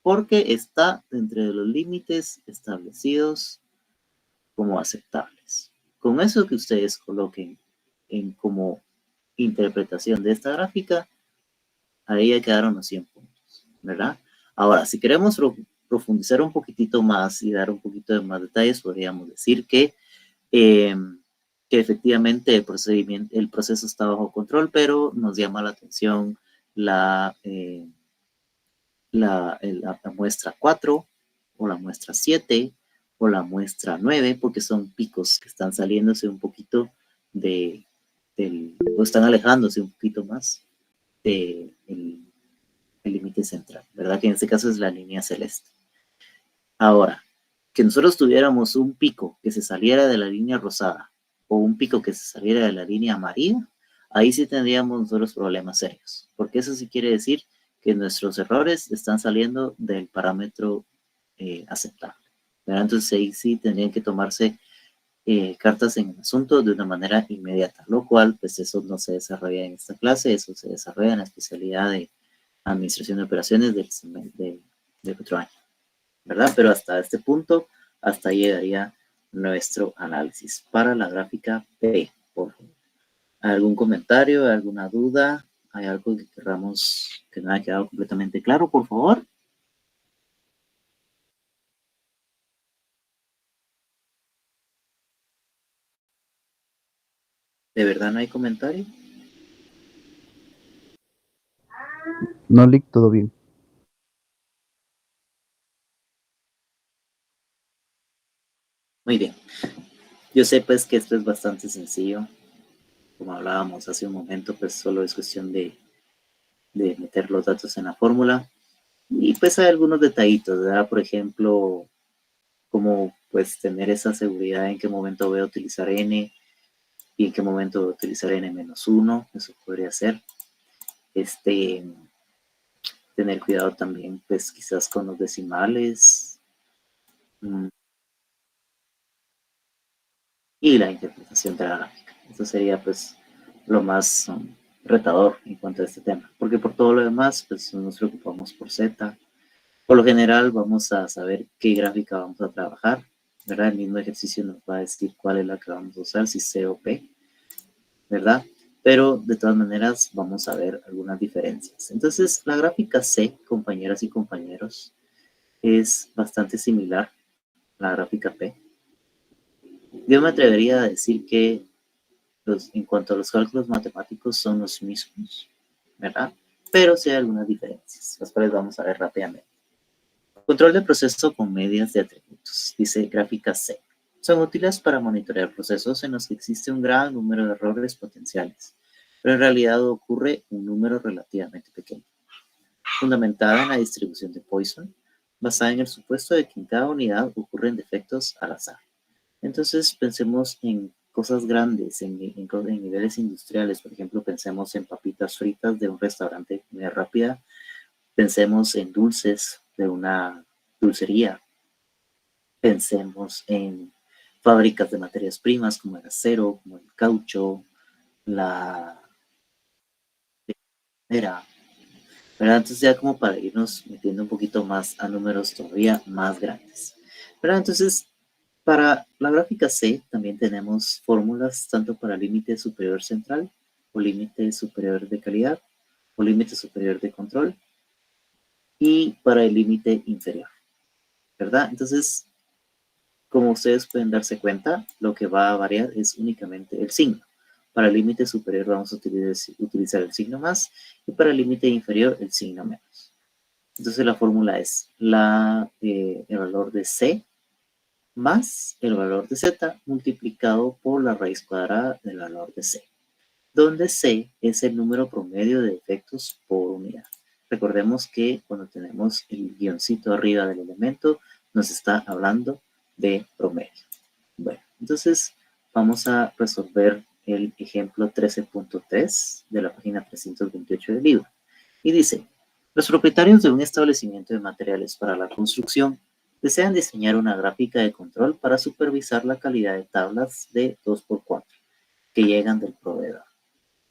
porque está dentro de los límites establecidos como aceptables. Con eso que ustedes coloquen en como interpretación de esta gráfica, ahí ya quedaron los 100 puntos, ¿verdad? Ahora, si queremos profundizar un poquitito más y dar un poquito de más detalles, podríamos decir que efectivamente el proceso está bajo control, pero nos llama la atención la muestra 4 o la muestra 7 o la muestra 9, porque son picos que están saliéndose un poquito o están alejándose un poquito más del límite central, ¿verdad? Que en este caso es la línea celeste. Ahora, que nosotros tuviéramos un pico que se saliera de la línea rosada o un pico que se saliera de la línea amarilla, ahí sí tendríamos nosotros problemas serios, porque eso sí quiere decir que nuestros errores están saliendo del parámetro aceptable, ¿verdad? Entonces ahí sí tendrían que tomarse cartas en el asunto de una manera inmediata, lo cual pues eso no se desarrolla en esta clase, eso se desarrolla en la especialidad de Administración de Operaciones del otro año, ¿verdad? Pero hasta este punto, hasta ahí llegaría nuestro análisis para la gráfica P, por favor. ¿Algún comentario, alguna duda? ¿Hay algo que queramos que no haya quedado completamente claro, por favor? ¿De verdad no hay comentario? No, Lick, todo bien. Muy bien. Yo sé pues que esto es bastante sencillo. Como hablábamos hace un momento, pues solo es cuestión de meter los datos en la fórmula. Y pues hay algunos detallitos, ¿verdad? Por ejemplo, como pues tener esa seguridad en qué momento voy a utilizar n y en qué momento voy a utilizar n-1, eso podría ser. Tener cuidado también, pues quizás con los decimales y la interpretación de la gráfica. Eso sería pues lo más retador en cuanto a este tema, porque por todo lo demás, pues nos preocupamos por Z. Por lo general vamos a saber qué gráfica vamos a trabajar, ¿verdad? El mismo ejercicio nos va a decir cuál es la que vamos a usar, si C o P, ¿verdad? Pero de todas maneras vamos a ver algunas diferencias. Entonces, la gráfica C, compañeras y compañeros, es bastante similar a la gráfica P. Yo me atrevería a decir que en cuanto a los cálculos matemáticos son los mismos, ¿verdad? Pero sí hay algunas diferencias, las cuales vamos a ver rápidamente. Control de proceso con medias de atributos, dice gráfica C. Son útiles para monitorear procesos en los que existe un gran número de errores potenciales, pero en realidad ocurre un número relativamente pequeño. Fundamentada en la distribución de Poisson, basada en el supuesto de que en cada unidad ocurren defectos al azar. Entonces pensemos en cosas grandes, en niveles industriales, por ejemplo, pensemos en papitas papitas fritas de un restaurante de comida rápida. Pensemos en dulces de una dulcería. Pensemos en fábricas de materias primas como el acero, como el caucho, la madera, ¿verdad? Entonces ya como para irnos metiendo un poquito más a números todavía más grandes, ¿verdad? Entonces, para la gráfica C también tenemos fórmulas tanto para límite superior central o límite superior de calidad o límite superior de control y para el límite inferior, ¿verdad? Entonces, como ustedes pueden darse cuenta, lo que va a variar es únicamente el signo. Para el límite superior vamos a utilizar el signo más y para el límite inferior el signo menos. Entonces la fórmula es el valor de C más el valor de Z multiplicado por la raíz cuadrada del valor de C, donde C es el número promedio de defectos por unidad. Recordemos que cuando tenemos el guioncito arriba del elemento, nos está hablando de promedio. Bueno, entonces vamos a resolver el ejemplo 13.3 de la página 328 del libro. Y dice, los propietarios de un establecimiento de materiales para la construcción desean diseñar una gráfica de control para supervisar la calidad de tablas de 2x4 que llegan del proveedor.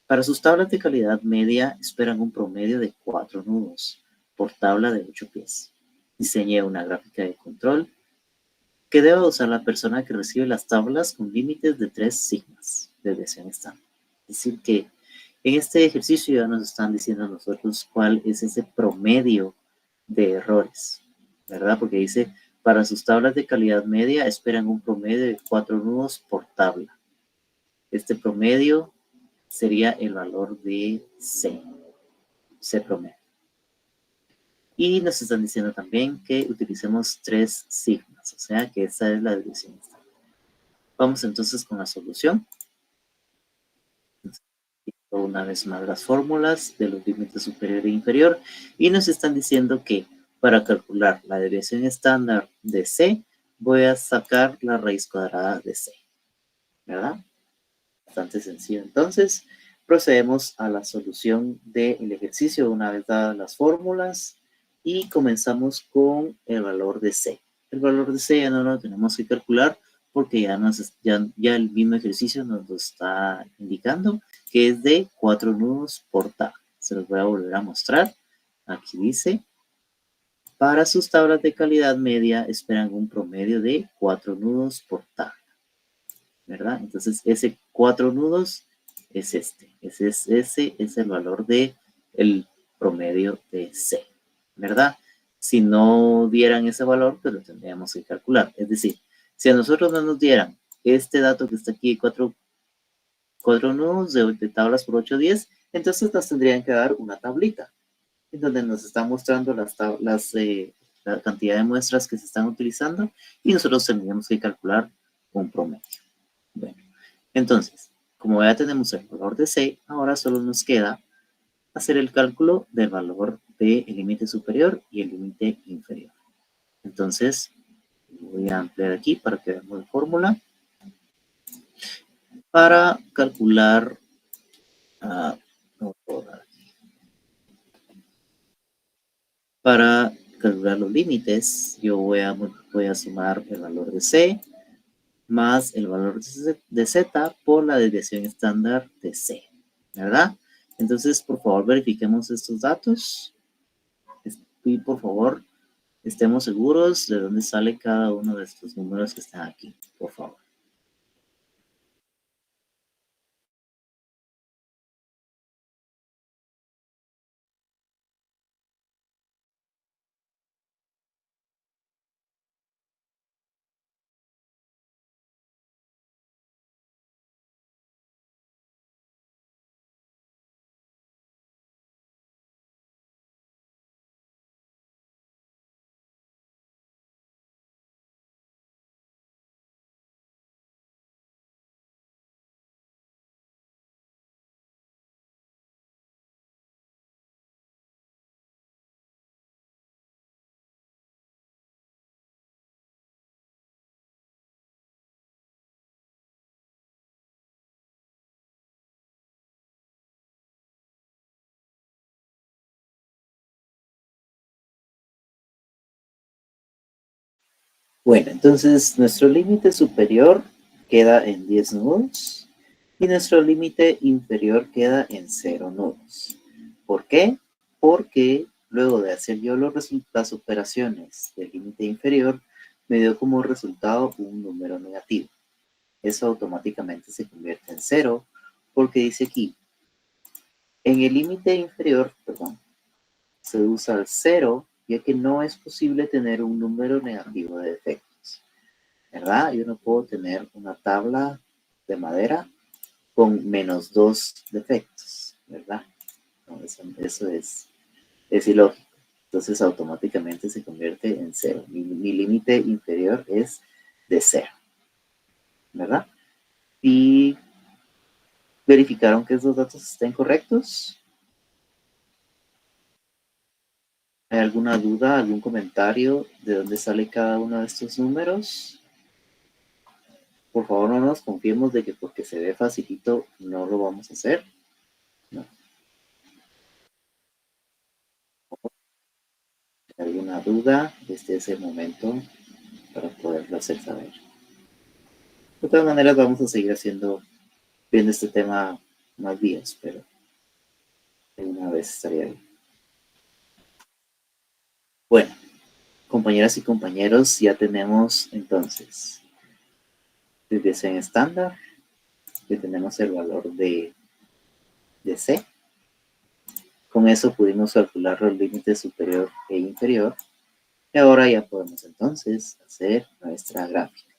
Para sus tablas de calidad media esperan un promedio de 4 nudos por tabla de 8 pies. Diseñe una gráfica de control que debe usar la persona que recibe las tablas con límites de 3 sigmas de desviación estándar. Es decir que en este ejercicio ya nos están diciendo a nosotros cuál es ese promedio de errores, ¿verdad? Porque dice, para sus tablas de calidad media esperan un promedio de 4 nudos por tabla. Este promedio sería el valor de C promedio. Y nos están diciendo también que utilicemos 3 sigmas, o sea que esa es la desviación estándar. Vamos entonces con la solución. Una vez más las fórmulas de los límites superior e inferior y nos están diciendo que para calcular la desviación estándar de C voy a sacar la raíz cuadrada de C, ¿verdad? Bastante sencillo. Entonces procedemos a la solución del ejercicio una vez dadas las fórmulas y comenzamos con el valor de C. El valor de C ya no lo tenemos que calcular porque ya el mismo ejercicio nos lo está indicando, que es de 4 nudos por tabla. Se los voy a volver a mostrar. Aquí dice, para sus tablas de calidad media esperan un promedio de 4 nudos por tabla, ¿verdad? Entonces ese 4 nudos es este. Ese es el valor de el promedio de C, ¿verdad? Si no dieran ese valor, pues lo tendríamos que calcular. Es decir, si a nosotros no nos dieran este dato que está aquí, 4 nudos de tablas por 8, 10, entonces nos tendrían que dar una tablita en donde nos están mostrando la cantidad de muestras que se están utilizando y nosotros tendríamos que calcular un promedio. Bueno, entonces, como ya tenemos el valor de C, ahora solo nos queda hacer el cálculo del valor del límite superior y el límite inferior. Entonces, voy a ampliar aquí para que veamos la fórmula. Para calcular, para calcular los límites, yo voy a sumar el valor de C más el valor de Z por la desviación estándar de C, ¿verdad? Entonces, por favor, verifiquemos estos datos y por favor, estemos seguros de dónde sale cada uno de estos números que están aquí, por favor. Bueno, entonces nuestro límite superior queda en 10 nudos y nuestro límite inferior queda en 0 nudos. ¿Por qué? Porque luego de hacer yo las operaciones del límite inferior, me dio como resultado un número negativo. Eso automáticamente se convierte en 0 porque dice aquí, en el límite inferior, perdón, se usa el 0 ya que no es posible tener un número negativo de defectos, ¿verdad? Yo no puedo tener una tabla de madera con menos 2 defectos, ¿verdad? No, eso es ilógico. Entonces automáticamente se convierte en 0. Mi límite inferior es de 0, ¿verdad? Y verificaron que esos datos estén correctos. ¿Hay alguna duda, algún comentario de dónde sale cada uno de estos números? Por favor, no nos confiemos de que porque se ve facilito no lo vamos a hacer. No. ¿Alguna duda? Este es el momento para poderlo hacer saber. De todas maneras, vamos a seguir viendo este tema más días, pero de una vez estaría bien. Bueno, compañeras y compañeros, ya tenemos entonces desviación estándar, ya tenemos el valor de C. Con eso pudimos calcular los límites superior e inferior. Y ahora ya podemos entonces hacer nuestra gráfica.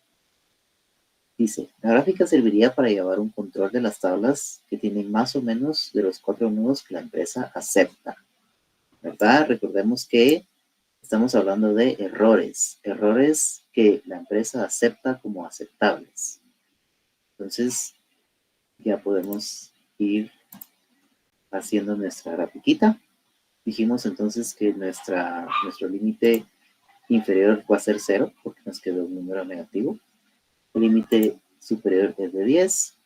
Dice, la gráfica serviría para llevar un control de las tablas que tienen más o menos de los 4 nudos que la empresa acepta, ¿verdad? Recordemos que estamos hablando de errores que la empresa acepta como aceptables. Entonces, ya podemos ir haciendo nuestra grafiquita. Dijimos entonces que nuestro límite inferior va a ser 0, porque nos quedó un número negativo. El límite superior es de 10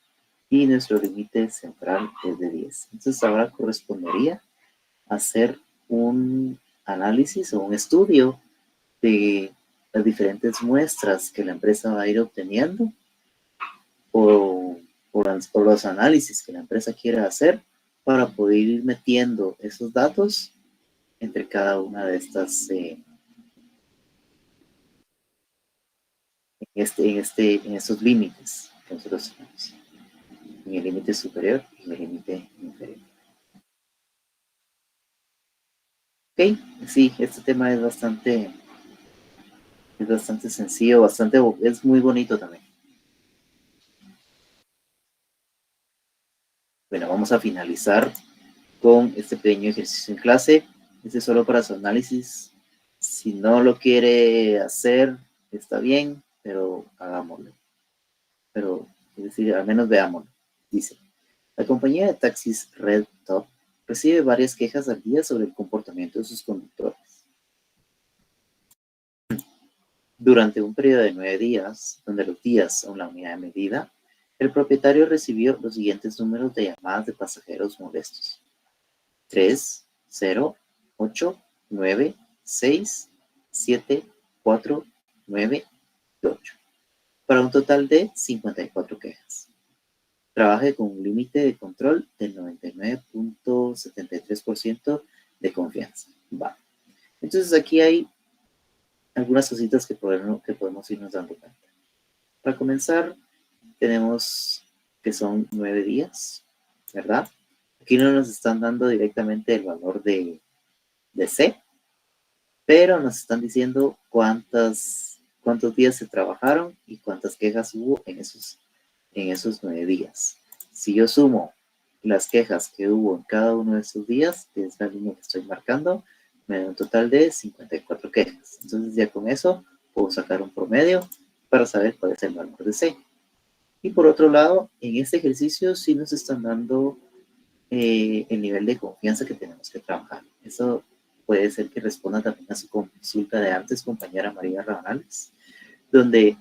y nuestro límite central es de 10. Entonces ahora correspondería hacer un análisis o un estudio de las diferentes muestras que la empresa va a ir obteniendo o los análisis que la empresa quiera hacer para poder ir metiendo esos datos entre cada una de estas en estos límites que nosotros tenemos, en el límite superior y en el límite inferior. Ok, sí, este tema es bastante sencillo, es muy bonito también. Bueno, vamos a finalizar con este pequeño ejercicio en clase. Este es solo para su análisis. Si no lo quiere hacer, está bien, pero hagámoslo. Pero, es decir, al menos veámoslo. Dice, la compañía de taxis Red Top recibe varias quejas al día sobre el comportamiento de sus conductores. Durante un periodo de 9 días, donde los días son la unidad de medida, el propietario recibió los siguientes números de llamadas de pasajeros molestos: 3, 0, 8, 9, 6, 7, 4, 9 y 8, para un total de 54 quejas. Trabaje con un límite de control del 99.73% de confianza. Va. Entonces aquí hay algunas cositas que podemos irnos dando cuenta. Para comenzar, tenemos que son 9 días, ¿verdad? Aquí no nos están dando directamente el valor de C, pero nos están diciendo cuántos días se trabajaron y cuántas quejas hubo en esos 9 días. Si yo sumo las quejas que hubo en cada uno de esos días, que es la línea que estoy marcando, me da un total de 54 quejas. Entonces ya con eso puedo sacar un promedio para saber cuál es el valor de C. Y por otro lado, en este ejercicio sí nos están dando el nivel de confianza que tenemos que trabajar. Eso puede ser que responda también a su consulta de antes, compañera María Rabanales, donde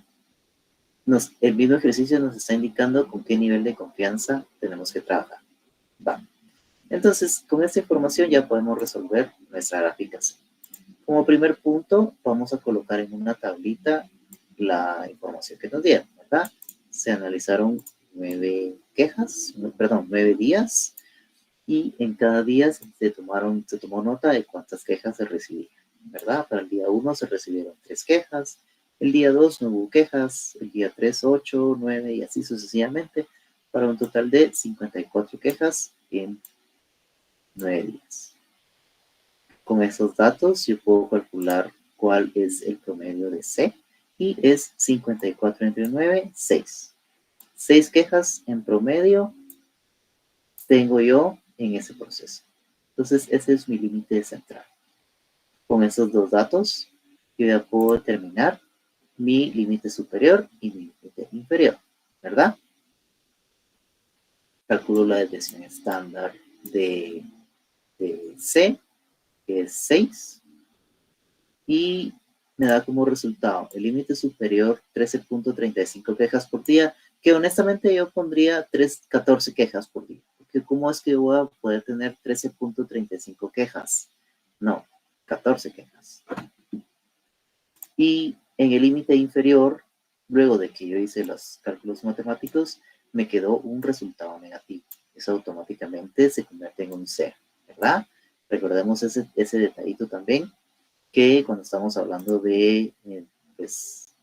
el mismo ejercicio nos está indicando con qué nivel de confianza tenemos que trabajar. Va. Entonces, con esta información ya podemos resolver nuestra gráfica. Como primer punto, vamos a colocar en una tablita la información que nos dieron, ¿verdad? Se analizaron 9 quejas, perdón, 9 días, y en cada día se tomó nota de cuántas quejas se recibían, ¿verdad? Para el día 1 se recibieron 3 quejas, el día 2 no hubo quejas, el día 3, 8, 9 y así sucesivamente, para un total de 54 quejas en 9 días. Con esos datos yo puedo calcular cuál es el promedio de C, y es 54 entre 9, 6. 6 quejas en promedio tengo yo en ese proceso. Entonces, ese es mi límite central. Con esos dos datos, yo ya puedo determinar mi límite superior y mi límite inferior, ¿verdad? Calculo la desviación estándar de C, que es 6, y me da como resultado el límite superior 13.35 quejas por día, que honestamente yo pondría 14 quejas por día. Porque ¿cómo es que voy a poder tener 13.35 quejas? No, 14 quejas. Y en el límite inferior, luego de que yo hice los cálculos matemáticos, me quedó un resultado negativo. Eso automáticamente se convierte en un 0, ¿verdad? Recordemos ese detallito también, que cuando estamos hablando de pues,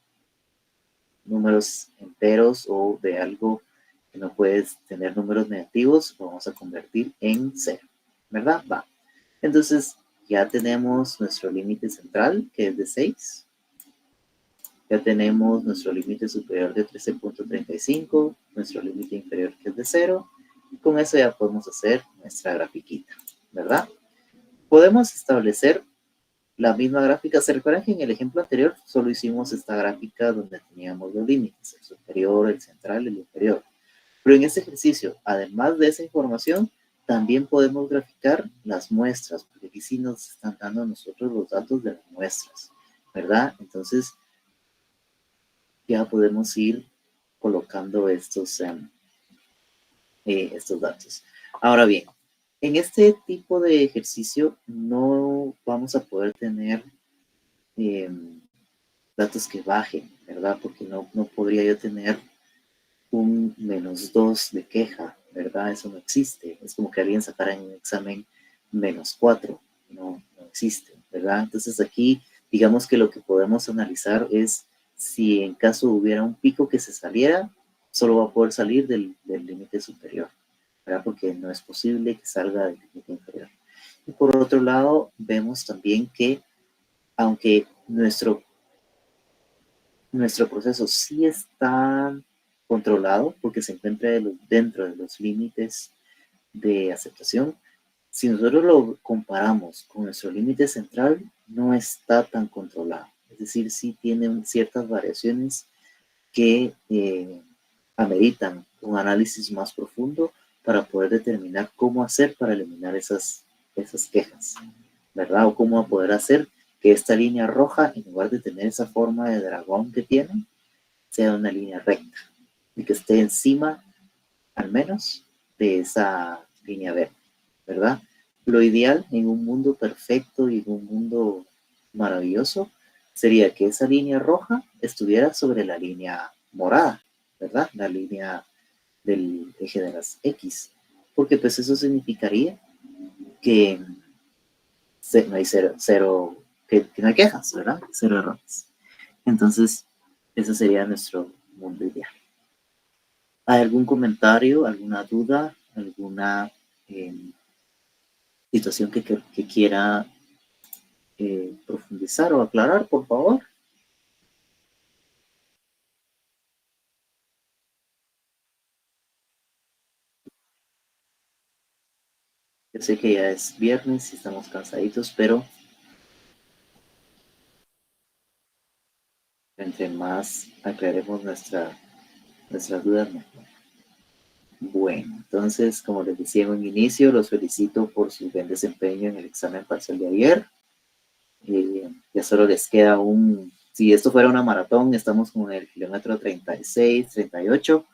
números enteros o de algo que no puedes tener números negativos, lo vamos a convertir en 0, ¿verdad? Va. Entonces, ya tenemos nuestro límite central, que es de 6. Ya tenemos nuestro límite superior de 13.35, nuestro límite inferior que es de 0. Y con eso ya podemos hacer nuestra grafiquita, ¿verdad? Podemos establecer la misma gráfica. ¿Se recuerdan que en el ejemplo anterior solo hicimos esta gráfica donde teníamos los límites, el superior, el central y el inferior? Pero en este ejercicio, además de esa información, también podemos graficar las muestras, porque aquí sí nos están dando a nosotros los datos de las muestras, ¿verdad? Entonces, ya podemos ir colocando estos datos. Ahora bien, en este tipo de ejercicio no vamos a poder tener datos que bajen, ¿verdad? Porque no podría yo tener un -2 de queja, ¿verdad? Eso no existe. Es como que alguien sacara en un examen -4. No existe, ¿verdad? Entonces aquí, digamos que lo que podemos analizar es si en caso hubiera un pico que se saliera, solo va a poder salir del límite superior, ¿verdad? Porque no es posible que salga del límite inferior. Y por otro lado, vemos también que aunque nuestro proceso sí está controlado porque se encuentra dentro de los límites de aceptación, si nosotros lo comparamos con nuestro límite central, no está tan controlado. Es decir, sí tiene ciertas variaciones que ameritan un análisis más profundo para poder determinar cómo hacer para eliminar esas quejas, ¿verdad? O cómo poder hacer que esta línea roja, en lugar de tener esa forma de dragón que tiene, sea una línea recta y que esté encima, al menos, de esa línea verde, ¿verdad? Lo ideal en un mundo perfecto y en un mundo maravilloso sería que esa línea roja estuviera sobre la línea morada, ¿verdad? La línea del eje de las X, porque pues eso significaría que no hay cero que no hay quejas, ¿verdad? Cero errores. Entonces, ese sería nuestro mundo ideal. ¿Hay algún comentario, alguna duda, alguna situación que quiera profundizar o aclarar, por favor? Yo sé que ya es viernes y estamos cansaditos, pero entre más aclaremos nuestras dudas, mejor. Bueno, entonces, como les decía en un inicio, los felicito por su buen desempeño en el examen parcial de ayer. Ya solo les queda si esto fuera una maratón, estamos con el kilómetro 36, 38,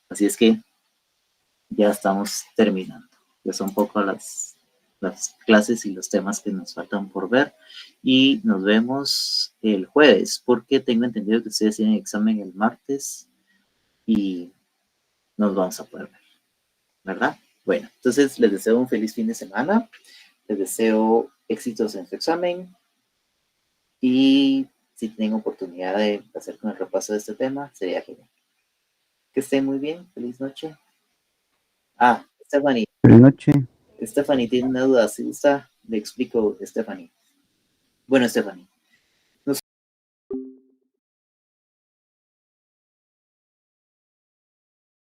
así es que ya estamos terminando. Ya son poco las clases y los temas que nos faltan por ver. y nos vemos el jueves, porque tengo entendido que ustedes tienen examen el martes y nos vamos a poder ver, ¿verdad? Bueno, entonces les deseo un feliz fin de semana, les deseo éxitos en su examen y si tienen oportunidad de hacer con el repaso de este tema, sería genial. Que estén muy bien, feliz noche. Ah, Stephanie. Buenas noches. Stephanie tiene una duda, si gusta, le explico, Stephanie. Bueno, Stephanie.